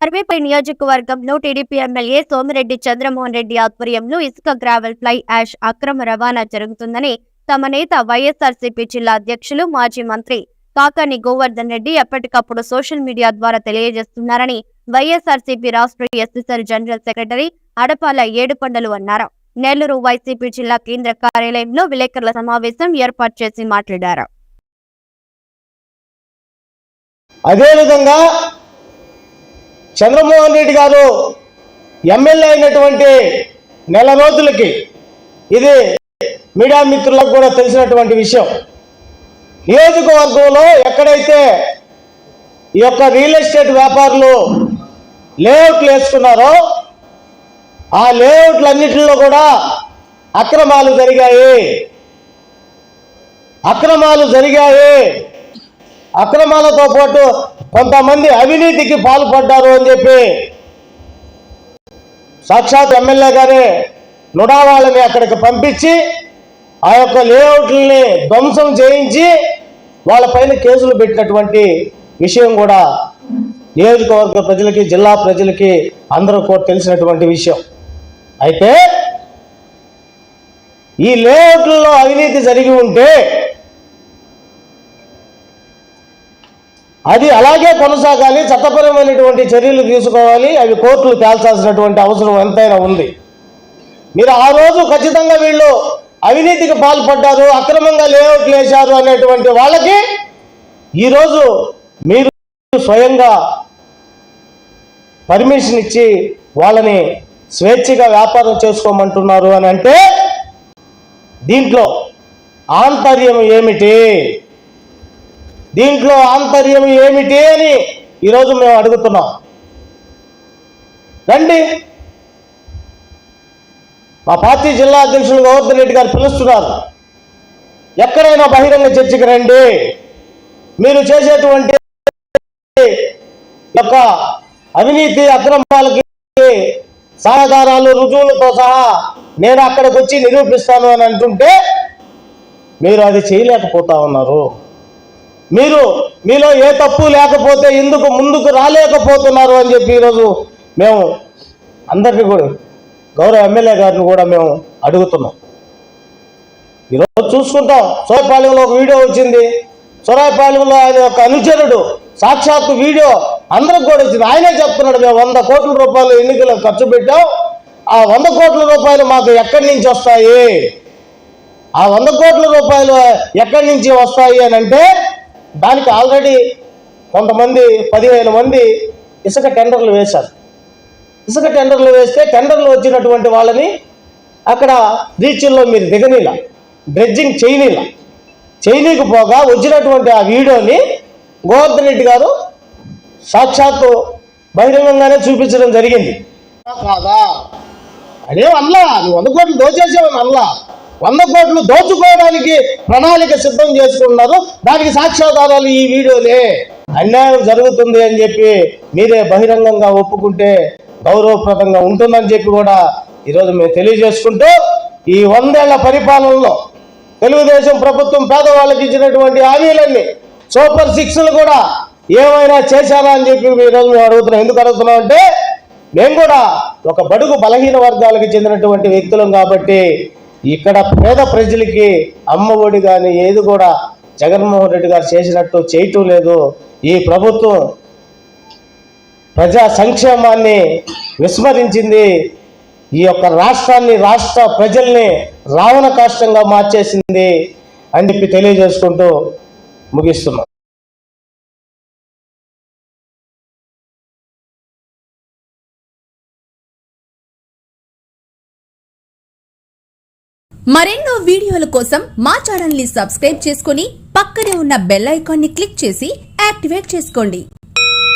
సర్వేపై నియోజకవర్గంలో TDP MLA Somireddy Chandramohan Reddy ఆధ్వర్యంలో ఇసుక గ్రావెల్ ఫ్లై యాష్ అక్రమ రవాణా జరుగుతుందని తమ నేత వైఎస్ఆర్సీపీ జిల్లా అధ్యక్షులు మాజీ మంత్రి కాకాని గోవర్ధన్ రెడ్డి ఎప్పటికప్పుడు సోషల్ మీడియా ద్వారా తెలియజేస్తున్నారని వైఎస్ఆర్సీపీ రాష్ట్ర ఎస్సీసీ జనరల్ సెక్రటరీ అడపాల ఏడుకొండలు అన్నారు. నెల్లూరు వైసీపీ జిల్లా కేంద్ర కార్యాలయంలో విలేకరుల సమావేశం ఏర్పాటు చేసి మాట్లాడారు. అదేవిధంగా చంద్రమోహన్ రెడ్డి గారు ఎమ్మెల్యే అయినటువంటి నెల రోజులకి ఇది మీడియా మిత్రులకు కూడా తెలిసినటువంటి విషయం. నియోజకవర్గంలో ఎక్కడైతే ఈ యొక్క రియల్ ఎస్టేట్ వ్యాపారులు లేఅవుట్లు వేసుకున్నారో ఆ లేఅవుట్లన్నిటిలో కూడా అక్రమాలు జరిగాయి. అక్రమాలతో పాటు కొంతమంది అవినీతికి పాల్పడ్డారు అని చెప్పి సాక్షాత్ ఎమ్మెల్యే గారే నుడా వాళ్ళని అక్కడికి పంపించి ఆ యొక్క లేఅవుట్లని ధ్వంసం చేయించి వాళ్ళపైన కేసులు పెట్టినటువంటి విషయం కూడా నియోజకవర్గ ప్రజలకి జిల్లా ప్రజలకి అందరూ కూడా తెలిసినటువంటి విషయం. అయితే ఈ లేఅవుట్లలో అవినీతి జరిగి ఉంటే అది అలాగే కొనసాగాలి, చట్టపరమైనటువంటి చర్యలు తీసుకోవాలి, అవి కోర్టులు తేల్చాల్సినటువంటి అవసరం ఎంతైనా ఉంది. మీరు ఆ రోజు ఖచ్చితంగా వీళ్ళు అవినీతికి పాల్పడ్డారు, అక్రమంగా లేఅవుట్లు వేశారు అనేటువంటి వాళ్ళకి ఈరోజు మీరు స్వయంగా పర్మిషన్ ఇచ్చి వాళ్ళని స్వేచ్ఛగా వ్యాపారం చేసుకోమంటున్నారు అని అంటే దీంట్లో ఆంతర్యం ఏమిటి అని ఈరోజు మేము అడుగుతున్నాం. రండి, మా పార్టీ జిల్లా అధ్యక్షులు గోవర్ధన్ రెడ్డి గారు పిలుస్తున్నారు. ఎక్కడైనా బహిరంగ చర్చకి రండి. మీరు చేసేటువంటి యొక్క అవినీతి అక్రమాలకి సాధారాలు రుజువులతో సహా నేను అక్కడికి వచ్చి నిరూపిస్తాను అని అంటుంటే మీరు అది చేయలేకపోతా ఉన్నారు. మీలో ఏ తప్పు లేకపోతే ఎందుకు ముందుకు రాలేకపోతున్నారు అని చెప్పి ఈరోజు మేము అందరినీ కూడా గౌరవ ఎమ్మెల్యే గారిని కూడా మేము అడుగుతున్నాం. ఈరోజు చూసుకుంటాం, సోరాయపాలెంలో ఒక వీడియో వచ్చింది. సోరాయపాలెంలో ఆయన యొక్క అనుచరుడు సాక్షాత్తు వీడియో అందరికి కూడా వచ్చింది. ఆయనే చెప్తున్నాడు, మేము 100 కోట్ల రూపాయలు ఎన్నికలకు ఖర్చు పెట్టాం, ఆ 100 కోట్ల రూపాయలు మాకు ఎక్కడి నుంచి వస్తాయి, ఆ 100 కోట్ల రూపాయలు ఎక్కడి నుంచి వస్తాయి అని అంటే దానికి ఆల్రెడీ కొంతమంది 15 మంది ఇసుక టెండర్లు వేశారు. ఇసుక టెండర్లు వేస్తే టెండర్లు వచ్చినటువంటి వాళ్ళని అక్కడ రీచ్ల్లో మీరు దిగనీలా, డ్రెడ్జింగ్ చేయనీకి పోగా వచ్చినటువంటి ఆ వీడియోని గోవర్ధన్ రెడ్డి గారు సాక్షాత్తు బహిరంగంగానే చూపించడం జరిగింది. కాదా అదేం అనలా, నువ్వు 100 కోట్లు దోచేసావని అనలా. 100 కోట్లు దోచుకోవడానికి ప్రణాళిక సిద్ధం చేసుకున్నారు. దానికి సాక్ష్యాధారాలు ఈ వీడియోలే. అన్యాయం జరుగుతుంది అని చెప్పి మీరే బహిరంగంగా ఒప్పుకుంటే గౌరవప్రదంగా ఉంటుందని చెప్పి కూడా ఈరోజు మేము తెలియజేసుకుంటూ, ఈ 100 ఏళ్ల పరిపాలనలో తెలుగుదేశం ప్రభుత్వం పేదవాళ్ళకి ఇచ్చినటువంటి హామీలన్నీ సూపర్ 6లు కూడా ఏమైనా చేశారా అని చెప్పి ఈరోజు మేము అడుగుతున్నాం. ఎందుకు అడుగుతున్నాం అంటే మేము కూడా ఒక బడుగు బలహీన వర్గాలకు చెందినటువంటి వ్యక్తులం కాబట్టి ఇక్కడ పేద ప్రజలకి అమ్మఒడి కానీ ఏది కూడా జగన్మోహన్ రెడ్డి గారు చేసినట్టు చేయటం లేదు. ఈ ప్రభుత్వం ప్రజా సంక్షేమాన్ని విస్మరించింది. ఈ యొక్క రాష్ట్రాన్ని, రాష్ట్ర ప్రజల్ని రావణ కాష్టంగా మార్చేసింది అని చెప్పి తెలియజేసుకుంటూ ముగిస్తున్నాం. మరెన్నో వీడియోల కోసం మా ఛానల్ ని సబ్స్క్రైబ్ చేసుకుని పక్కనే ఉన్న బెల్ ఐకాన్ ని క్లిక్ చేసి యాక్టివేట్ చేసుకోండి.